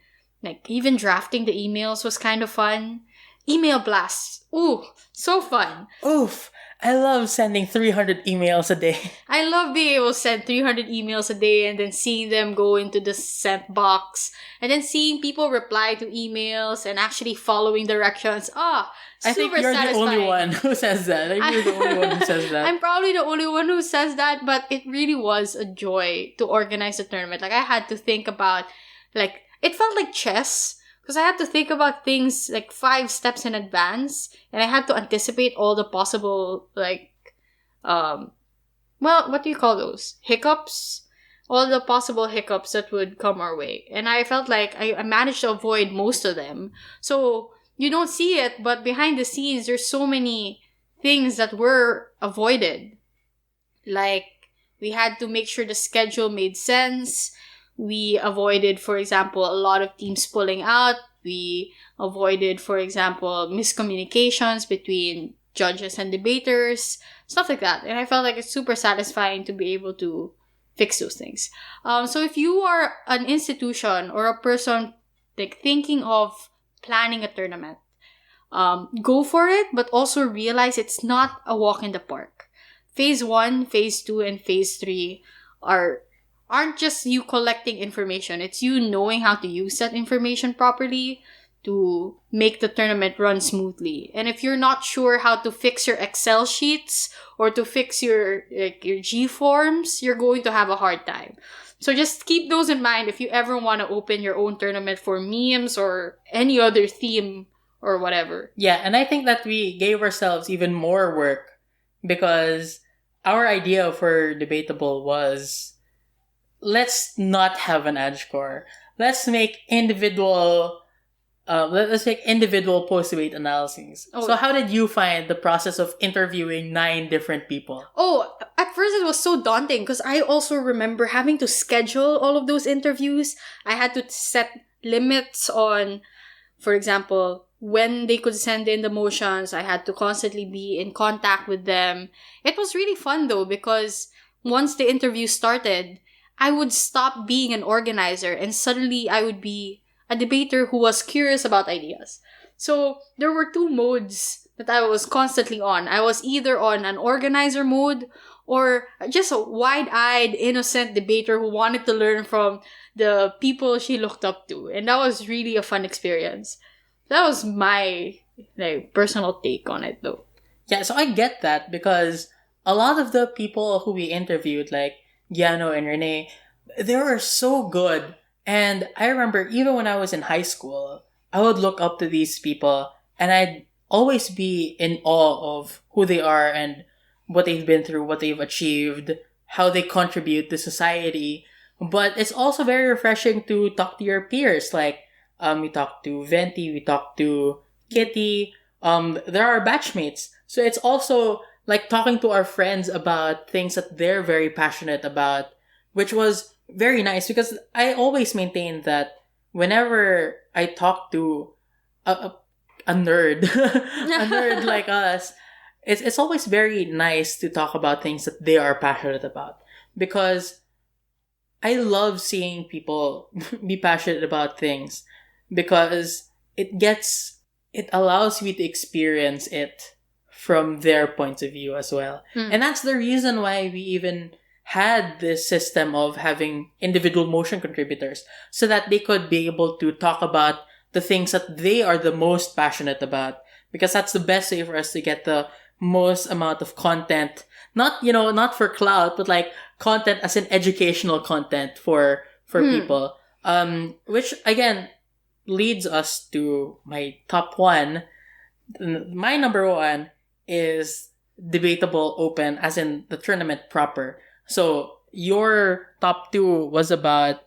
even drafting the emails was kind of fun. Email blasts. Ooh, so fun. Oof. I love sending 300 emails a day. I love being able to send 300 emails a day and then seeing them go into the sent box. And then seeing people reply to emails and actually following directions. I think you're the only one who says that. You're the only one who says that. I'm probably the only one who says that, but it really was a joy to organize the tournament. I had to think about, it felt like chess. Because I had to think about things 5 steps in advance. And I had to anticipate all the possible, what do you call those? Hiccups? All the possible hiccups that would come our way. And I felt like I managed to avoid most of them. So, you don't see it, but behind the scenes, there's so many things that were avoided. We had to make sure the schedule made sense. We avoided, for example, a lot of teams pulling out. We avoided, for example, miscommunications between judges and debaters, stuff like that. And I felt like it's super satisfying to be able to fix those things. So if you are an institution or a person thinking of planning a tournament, go for it, but also realize it's not a walk in the park. Phase 1, Phase 2, and Phase 3 aren't just you collecting information. It's you knowing how to use that information properly to make the tournament run smoothly. And if you're not sure how to fix your Excel sheets or to fix your G forms, you're going to have a hard time. So just keep those in mind if you ever want to open your own tournament for memes or any other theme or whatever. Yeah, and I think that we gave ourselves even more work because our idea for Debatable was, let's not have an adjcore. Let's make individual post-debate analyses. So how did you find the process of interviewing 9 different people? At first it was so daunting because I also remember having to schedule all of those interviews. I had to set limits on, for example, when they could send in the motions. I had to constantly be in contact with them. It was really fun though, because once the interview started, I would stop being an organizer and suddenly I would be a debater who was curious about ideas. So there were two modes that I was constantly on. I was either on an organizer mode or just a wide-eyed, innocent debater who wanted to learn from the people she looked up to. And that was really a fun experience. That was my personal take on it though. Yeah, so I get that because a lot of the people who we interviewed, like Giano and Renee, they were so good. And I remember even when I was in high school, I would look up to these people and I'd always be in awe of who they are and what they've been through, what they've achieved, how they contribute to society. But it's also very refreshing to talk to your peers. Like, we talked to Venti, we talked to Kitty. There are batchmates. So it's also like talking to our friends about things that they're very passionate about, which was very nice because I always maintain that whenever I talk to a nerd, a nerd like us, it's always very nice to talk about things that they are passionate about because I love seeing people be passionate about things because it allows me to experience it from their point of view as well. And that's the reason why we even had this system of having individual motion contributors so that they could be able to talk about the things that they are the most passionate about, because that's the best way for us to get the most amount of content, not for clout, but like content as an educational content for people. Which again leads us to my top one. My number one is debatable open, as in the tournament proper. So your top two was about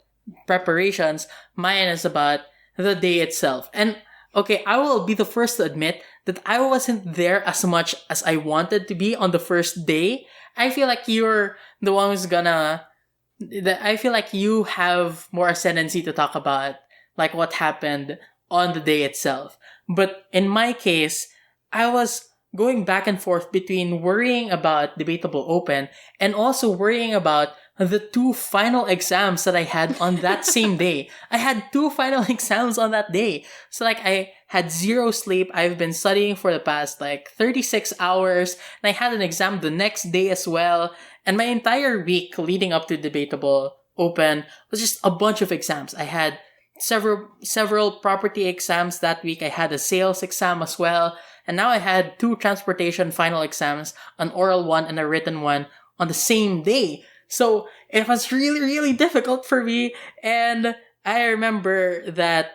preparations. Mine is about the day itself. And okay, I will be the first to admit that I wasn't there as much as I wanted to be on the first day. I feel like you're the one who's I feel like you have more ascendancy to talk about like what happened on the day itself. But in my case, I was going back and forth between worrying about debatable open and also worrying about the two final exams that I had on that same day. I had two final exams on that day. So like I had zero sleep. I've been studying for the past like 36 hours and I had an exam the next day as well. And my entire week leading up to debatable open was just a bunch of exams. I had several property exams that week. I had a sales exam as well. And now I had two transportation final exams, an oral one and a written one on the same day. So it was really, really difficult for me. And I remember that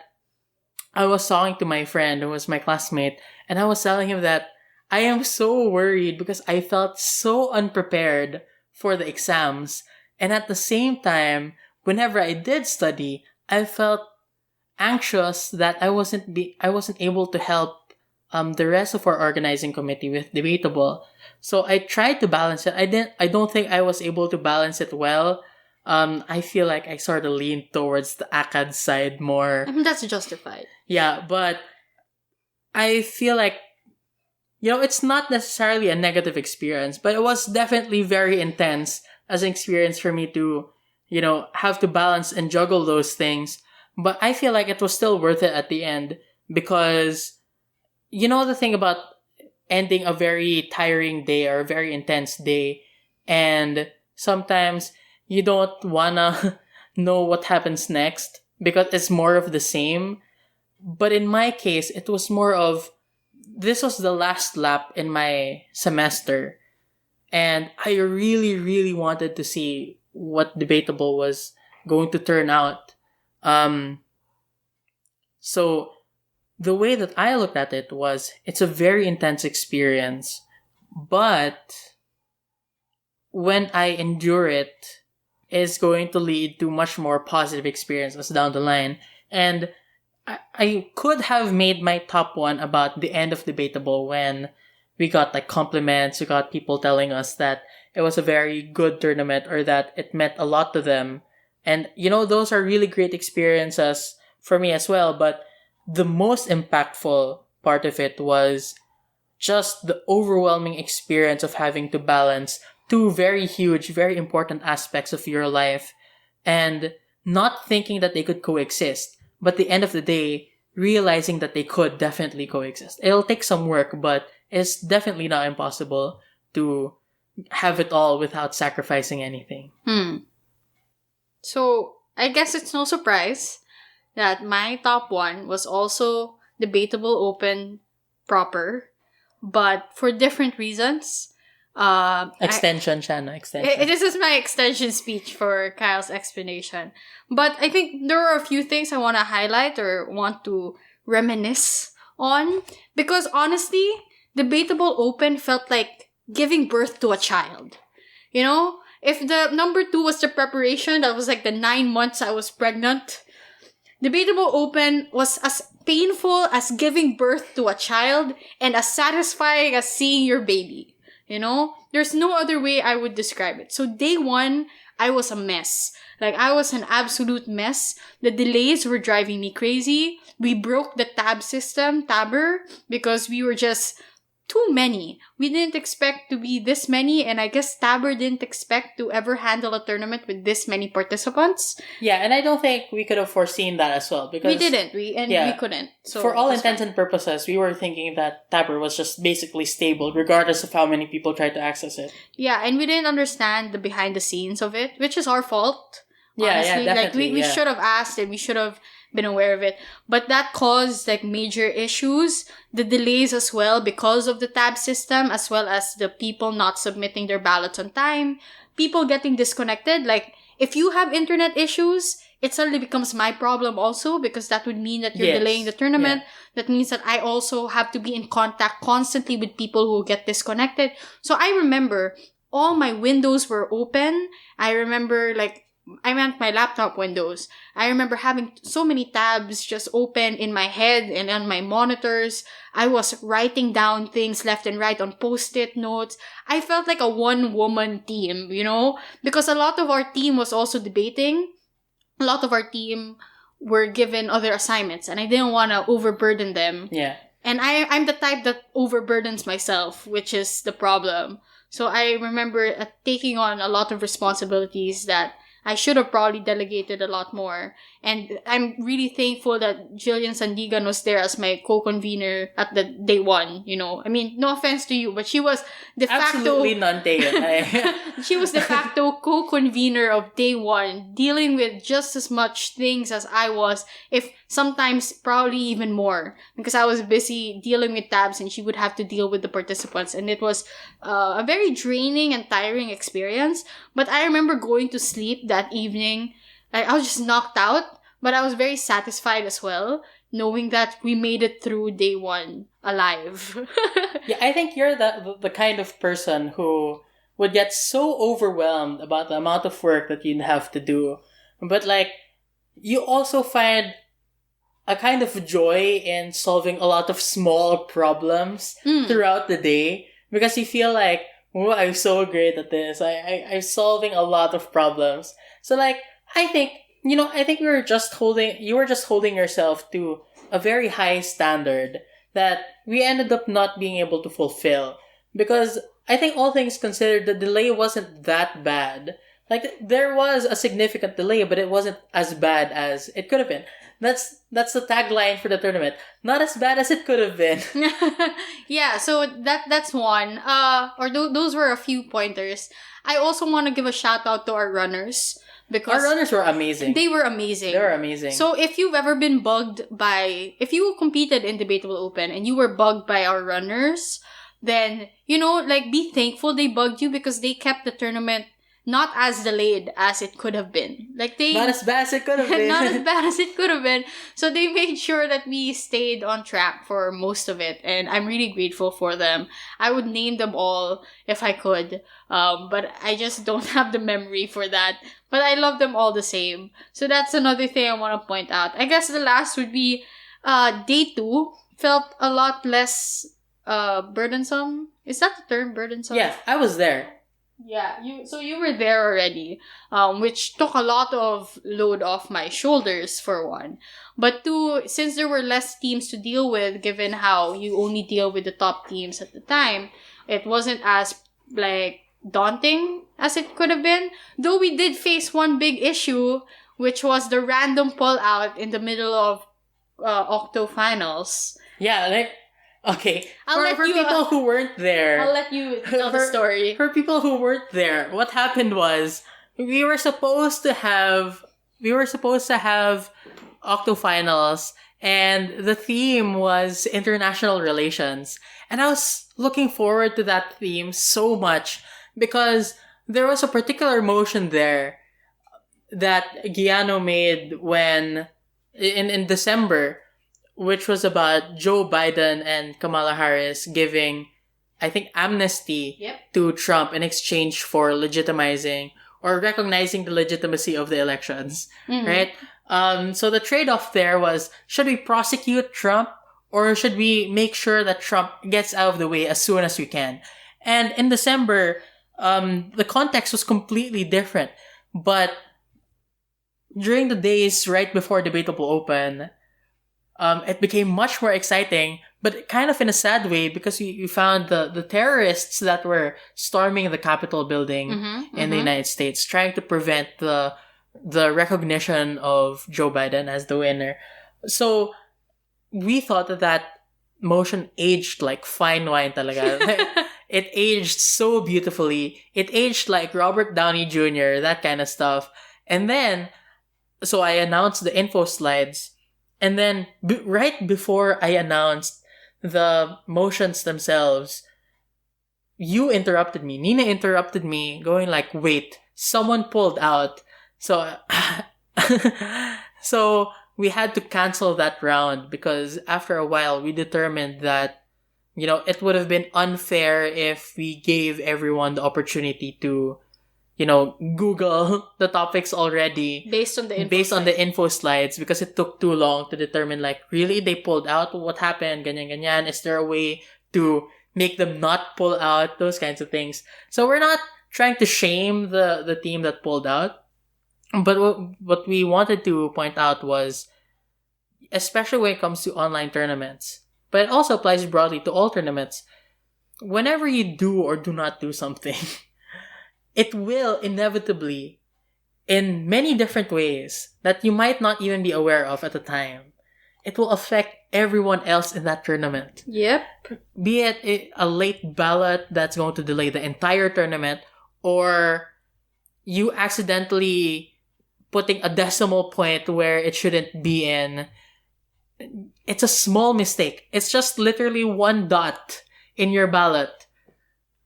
I was talking to my friend who was my classmate, and I was telling him that I am so worried because I felt so unprepared for the exams. And at the same time, whenever I did study, I felt anxious that I wasn't able to help the rest of our organizing committee with debatable. So I tried to balance it. I don't think I was able to balance it well. I feel like I sort of leaned towards the ACAD side more. I mean, that's justified. Yeah, but I feel like, it's not necessarily a negative experience, but it was definitely very intense as an experience for me to, have to balance and juggle those things. But I feel like it was still worth it at the end because, the thing about ending a very tiring day or a very intense day, and sometimes you don't wanna know what happens next because it's more of the same. But in my case, it was more of, this was the last lap in my semester, and I really, really wanted to see what debatable was going to turn out. So the way that I looked at it was, it's a very intense experience, but when I endure it, it's going to lead to much more positive experiences down the line. And I could have made my top one about the end of debatable when we got like compliments, we got people telling us that it was a very good tournament or that it meant a lot to them. And, those are really great experiences for me as well. But the most impactful part of it was just the overwhelming experience of having to balance two very huge, very important aspects of your life and not thinking that they could coexist. But at the end of the day, realizing that they could definitely coexist. It'll take some work, but it's definitely not impossible to have it all without sacrificing anything. So, I guess it's no surprise that my top one was also debatable open proper, but for different reasons. Extension, Shanna, extension. This is my extension speech for Kyle's explanation. But I think there are a few things I want to highlight or want to reminisce on. Because honestly, debatable open felt like giving birth to a child. If the number 2 was the preparation, that was like the 9 months I was pregnant. Debatable open was as painful as giving birth to a child and as satisfying as seeing your baby. There's no other way I would describe it. So day 1, I was a mess. Like, I was an absolute mess. The delays were driving me crazy. We broke the tabber, because we were just too many. We didn't expect to be this many, and I guess Tabber didn't expect to ever handle a tournament with this many participants. Yeah, and I don't think we could have foreseen that as well, because we didn't. We couldn't. So for all intents and purposes, we were thinking that Tabber was just basically stable, regardless of how many people tried to access it. Yeah, and we didn't understand the behind the scenes of it, which is our fault. Yeah, honestly. definitely. Like, we should have asked and we should have been aware of it. But that caused like major issues. The delays as well because of the tab system, as well as the people not submitting their ballots on time. People getting disconnected. Like, if you have internet issues, it suddenly becomes my problem also, because that would mean that you're delaying the tournament. Yeah. That means that I also have to be in contact constantly with people who get disconnected. So I remember all my windows were open. I remember I meant my laptop windows. I remember having so many tabs just open in my head and on my monitors. I was writing down things left and right on post-it notes. I felt like a one-woman team, because a lot of our team was also debating. A lot of our team were given other assignments, and I didn't want to overburden them. Yeah. And I'm the type that overburdens myself, which is the problem. So I remember taking on a lot of responsibilities that I should have probably delegated a lot more. And I'm really thankful that Jillian Sandigan was there as my co-convener at the day 1, I mean, no offense to you, but she was de facto... Absolutely none taken. She was de facto co-convener of day 1, dealing with just as much things as I was, if sometimes probably even more, because I was busy dealing with tabs and she would have to deal with the participants. And it was a very draining and tiring experience. But I remember going to sleep that evening. I was just knocked out, but I was very satisfied as well, knowing that we made it through day 1 alive. Yeah, I think you're the kind of person who would get so overwhelmed about the amount of work that you'd have to do. But you also find a kind of joy in solving a lot of small problems throughout the day, because you feel like, oh, I'm so great at this. I'm solving a lot of problems. So I think you were just holding yourself to a very high standard that we ended up not being able to fulfill. Because I think all things considered, the delay wasn't that bad. There was a significant delay, but it wasn't as bad as it could have been. That's the tagline for the tournament. Not as bad as it could have been. Yeah, so that's one. Those were a few pointers. I also want to give a shout out to our runners, because our runners were amazing. They were amazing. They were amazing. So if you've ever been if you competed in Debatable Open and you were bugged by our runners, then, be thankful they bugged you, because they kept the tournament not as delayed as it could have been. Not as bad as it could have been. Not as bad as it could have been. So they made sure that we stayed on track for most of it. And I'm really grateful for them. I would name them all if I could. But I just don't have the memory for that. But I love them all the same. So that's another thing I want to point out. I guess the last would be day 2 felt a lot less burdensome. Is that the term, burdensome? Yeah, I was there. Yeah, you were there already, which took a lot of load off my shoulders for one. But two, since there were less teams to deal with, given how you only deal with the top teams at the time, it wasn't as like daunting as it could have been. Though we did face one big issue, which was the random pull out in the middle of Octo finals. Yeah, like okay. For you, people who weren't there, I'll let you tell the story. For people who weren't there, what happened was we were supposed to have Octo finals, and the theme was international relations. And I was looking forward to that theme so much because there was a particular motion there that Giano made when in December, which was about Joe Biden and Kamala Harris giving, I think, amnesty to Trump in exchange for legitimizing or recognizing the legitimacy of the elections, right? So the trade-off there was, should we prosecute Trump or should we make sure that Trump gets out of the way as soon as we can? And in December, the context was completely different. But during the days right before Debatable Open, it became much more exciting, but kind of in a sad way because you found the terrorists that were storming the Capitol building in the United States, trying to prevent the recognition of Joe Biden as the winner. So we thought that motion aged like fine wine talaga. It aged so beautifully. It aged like Robert Downey Jr., that kind of stuff. And then, so I announced the info slides. And then, right before I announced the motions themselves, you interrupted me. Nina interrupted me, going like, wait, someone pulled out. So, so we had to cancel that round because after a while, we determined that, it would have been unfair if we gave everyone the opportunity to, Google the topics already based on the info slides because it took too long to determine, like, really they pulled out? What happened? Ganyan, ganyan. Is there a way to make them not pull out? Those kinds of things. So we're not trying to shame the team that pulled out. But what we wanted to point out was, especially when it comes to online tournaments, but it also applies broadly to all tournaments, whenever you do or do not do something, it will inevitably, in many different ways that you might not even be aware of at the time, it will affect everyone else in that tournament. Yep. Be it a late ballot that's going to delay the entire tournament, or you accidentally putting a decimal point where it shouldn't be in. It's a small mistake. It's just literally one dot in your ballot.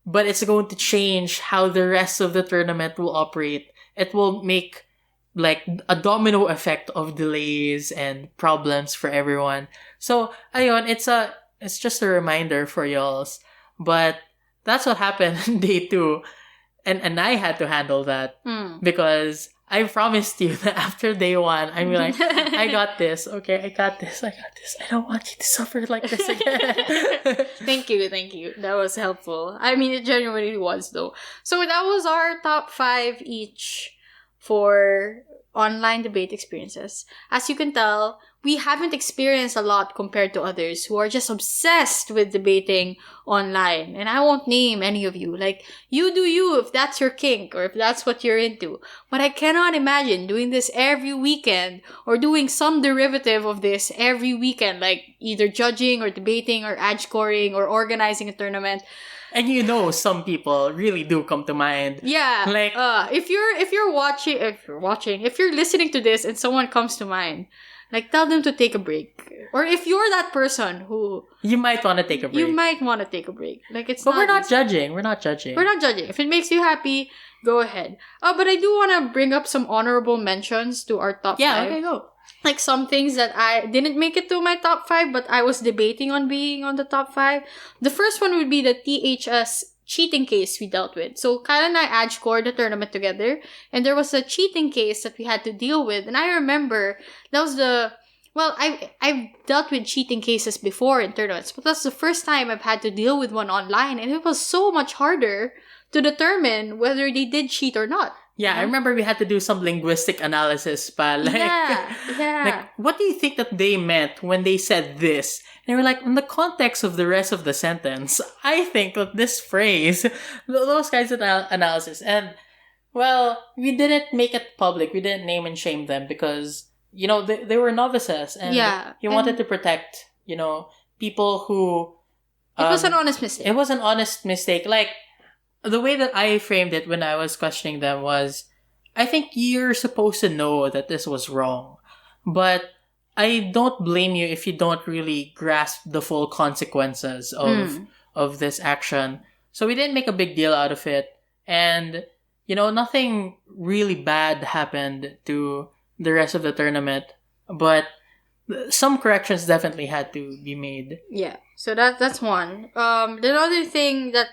But it's going to change how the rest of the tournament will operate. It will make like a domino effect of delays and problems for everyone. So, ayun, it's just a reminder for y'alls. But that's what happened on day 2. And I had to handle that because I promised you that after day 1, I'm like, I got this. Okay, I got this. I don't want you to suffer like this again. Thank you. That was helpful. I mean, it genuinely was, though. So that was our top 5 each for online debate experiences. As you can tell, we haven't experienced a lot compared to others who are just obsessed with debating online. And I won't name any of you. Like, you do you if that's your kink or if that's what you're into. But I cannot imagine doing this every weekend or doing some derivative of this every weekend, like either judging or debating or adjcoring or organizing a tournament. And some people really do come to mind. Yeah. Like, if you're listening to this and someone comes to mind, like, tell them to take a break. Or if you're that person who... You might want to take a break. Like, it's But we're not judging. We're not judging. If it makes you happy, go ahead. But I do want to bring up some honorable mentions to our top 5. Yeah, okay, go. Like, some things that I didn't make it to my top 5, but I was debating on being on the top 5. The first one would be the THS cheating case we dealt with. So Kyle and I adjcored the tournament together, and there was a cheating case that we had to deal with. And I remember that was the Well, I've dealt with cheating cases before in tournaments, but that's the first time I've had to deal with one online, and it was so much harder to determine whether they did cheat or not. Yeah, I remember we had to do some linguistic analysis, pa. Like, Yeah. like, what do you think that they meant when they said this? And we're like, in the context of the rest of the sentence, I think that this phrase, those kinds of analysis, and, well, we didn't make it public. We didn't name and shame them because, they were novices, and you wanted to protect, people who... it was an honest mistake. It was an honest mistake. Like, the way that I framed it when I was questioning them was, I think you're supposed to know that this was wrong, but I don't blame you if you don't really grasp the full consequences of this action. So we didn't make a big deal out of it, and nothing really bad happened to the rest of the tournament, but some corrections definitely had to be made. Yeah, so that's one. The other thing that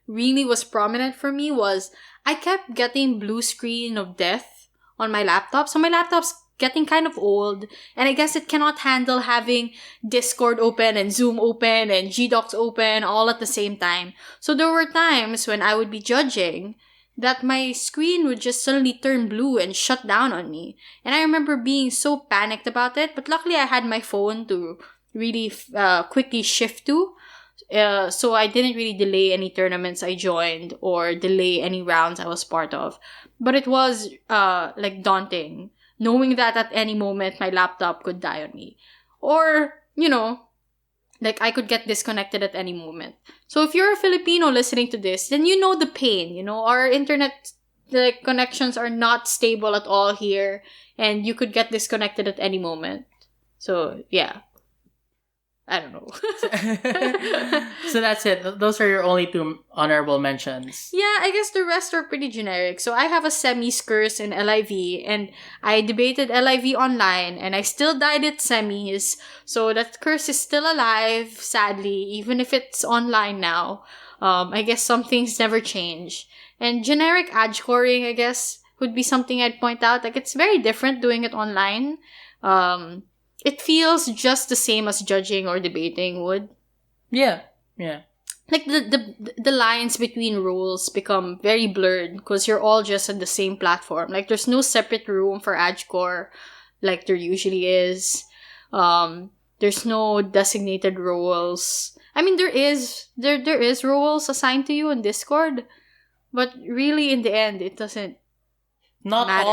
really was prominent for me was I kept getting blue screen of death on my laptop. So my laptop's getting kind of old, and I guess it cannot handle having Discord open and Zoom open and GDocs open all at the same time. So there were times when I would be judging that my screen would just suddenly turn blue and shut down on me. And I remember being so panicked about it, but luckily I had my phone to really quickly shift to. So I didn't really delay any tournaments I joined or delay any rounds I was part of. But it was daunting, knowing that at any moment my laptop could die on me. Or, I could get disconnected at any moment. So if you're a Filipino listening to this, then you know the pain. Our internet connections are not stable at all here, and you could get disconnected at any moment. So, yeah. I don't know. So that's it. Those are your only two honorable mentions. Yeah, I guess the rest are pretty generic. So I have a semis curse in LIV, and I debated LIV online, and I still died at semis. So that curse is still alive, sadly, even if it's online now. I guess some things never change. And generic adjcoring, I guess, would be something I'd point out. It's very different doing it online. It feels just the same as judging or debating would. Yeah. The lines between roles become very blurred because you're all just on the same platform. There's no separate room for adjcore like there usually is. There's no designated roles. I mean, there is roles assigned to you in Discord, but really in the end, it doesn't matter.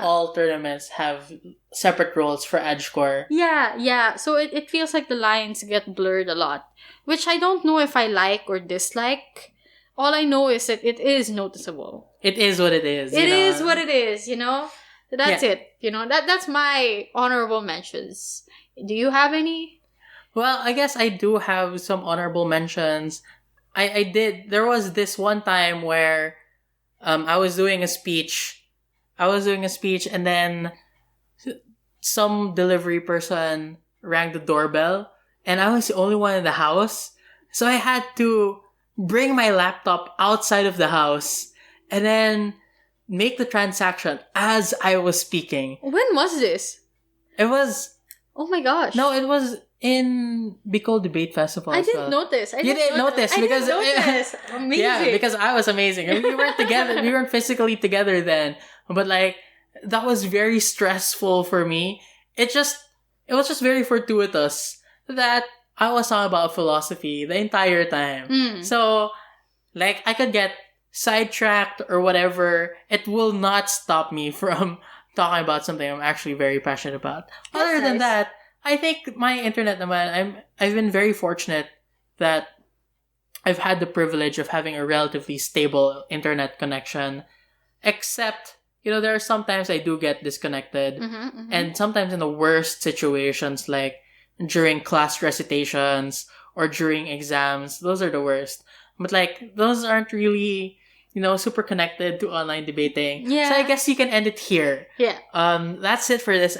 All tournaments have separate roles for adjcore. Yeah. So it feels like the lines get blurred a lot, which I don't know if I like or dislike. All I know is that it is noticeable. It is what it is. It is what it is, That's it. That's my honorable mentions. Do you have any? Well, I guess I do have some honorable mentions. I did. There was this one time where I was doing a speech, and then some delivery person rang the doorbell, and I was the only one in the house. So I had to bring my laptop outside of the house and then make the transaction as I was speaking. When was this? It was... Oh my gosh. No, it was in Bicol Debate Festival. I didn't notice. You didn't notice because... Amazing. Yeah, because I was amazing. I mean, we weren't together. We weren't physically together then. But that was very stressful for me. It was just very fortuitous that I was talking about philosophy the entire time. So, I could get sidetracked or whatever. It will not stop me from talking about something I'm actually very passionate about. Other than that, I think my internet naman, I've been very fortunate that I've had the privilege of having a relatively stable internet connection. Except, there are sometimes I do get disconnected. And sometimes in the worst situations, like during class recitations or during exams, those are the worst. But those aren't really, super connected to online debating. Yeah. So I guess you can end it here. Yeah. That's it for this,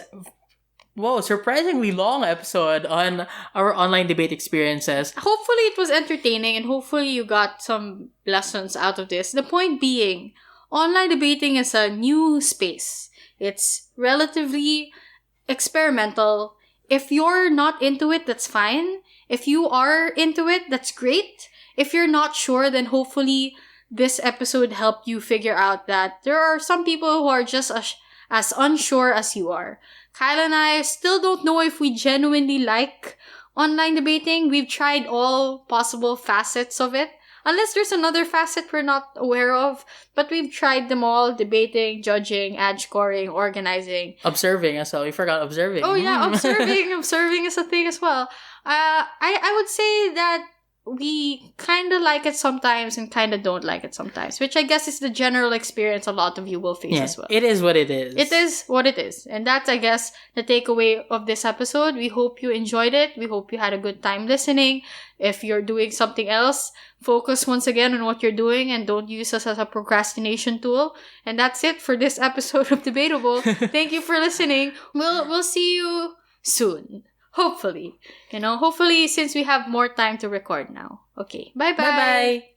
surprisingly long episode on our online debate experiences. Hopefully it was entertaining and hopefully you got some lessons out of this. The point being, online debating is a new space. It's relatively experimental. If you're not into it, that's fine. If you are into it, that's great. If you're not sure, then hopefully this episode helped you figure out that there are some people who are just as unsure as you are. Kyle and I still don't know if we genuinely like online debating. We've tried all possible facets of it. Unless there's another facet we're not aware of. But we've tried them all. Debating, judging, adjcoring, organizing. Observing as well. We forgot observing. Oh yeah, observing. Observing is a thing as well. I would say that we kind of like it sometimes and kind of don't like it sometimes. Which I guess is the general experience a lot of you will face as well. It is what it is. It is what it is. And that's, I guess, the takeaway of this episode. We hope you enjoyed it. We hope you had a good time listening. If you're doing something else, focus once again on what you're doing and don't use us as a procrastination tool. And that's it for this episode of Debatable. Thank you for listening. We'll see you soon. Hopefully. Hopefully since we have more time to record now. Okay. Bye-bye. Bye-bye.